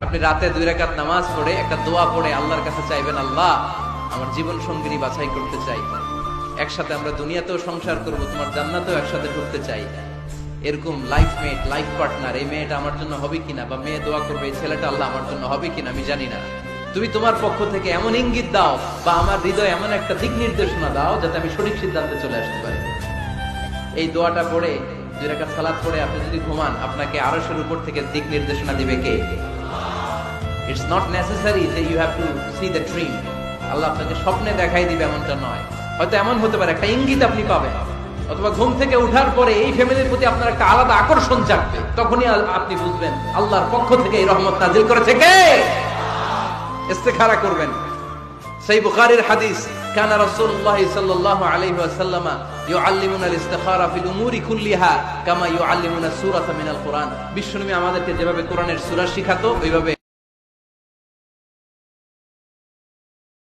আপনি রাতে 2 রাকাত নামাজ পড়ে একটা দোয়া পড়ে আল্লাহর কাছে চাইবেন, আল্লাহ আমার জীবন সঙ্গিনী বাছাই করতে চাই, একসাথে আমরা দুনিয়াতেও সংসার করব, তোমার জান্নাতেও একসাথে ঢুকতে চাই। এরকম লাইফমেট, লাইফ পার্টনার এই মেয়েটা আমার জন্য হবে কিনা, বা মেয়ে দোয়া করবে এই ছেলেটা আল্লাহ আমার জন্য হবে কিনা আমি জানি না, তুমি তোমার পক্ষ থেকে এমন ইঙ্গিত দাও বা আমার হৃদয়ে এমন একটা দিক নির্দেশনা দাও যাতে আমি সঠিক সিদ্ধান্তে চলে আসতে পারি। এই দোয়াটা পড়ে 2 রাকাত সালাত পড়ে আপনি যদি ঘুমান, আপনাকে আরশের উপর থেকে দিক নির্দেশনা দিবে কে? It's not necessary that you have to see the dream. আল্লাহ আপনাকে স্বপ্নে দেখাই দিবে এমনটা নয়। হয়তো এমন হতে পারে একটা ইঙ্গিত আপনি পাবেন, অথবা ঘুম থেকে ওঠার পরে এই ফ্যামিলির প্রতি আপনার একটা আলাদা আকর্ষণ জাগবে, তখনই আপনি বুঝবেন আল্লাহর পক্ষ থেকে এই রহমত নাজিল করেছে কে। ইস্তেখারা করবেন। সেই বুখারীর হাদিস, কানা রাসূলুল্লাহ সাল্লাল্লাহু আলাইহি ওয়াসাল্লাম ইউআল্লিমুনা আল-ইস্তিখারা ফিল উমুরি কুল্লিহা কামা ইউআল্লিমুনা সূরাতা মিনাল কুরআন। বিশ্বনবী আমাদেরকে যেভাবে কোরআনের সূরা শিখাতো ওইভাবে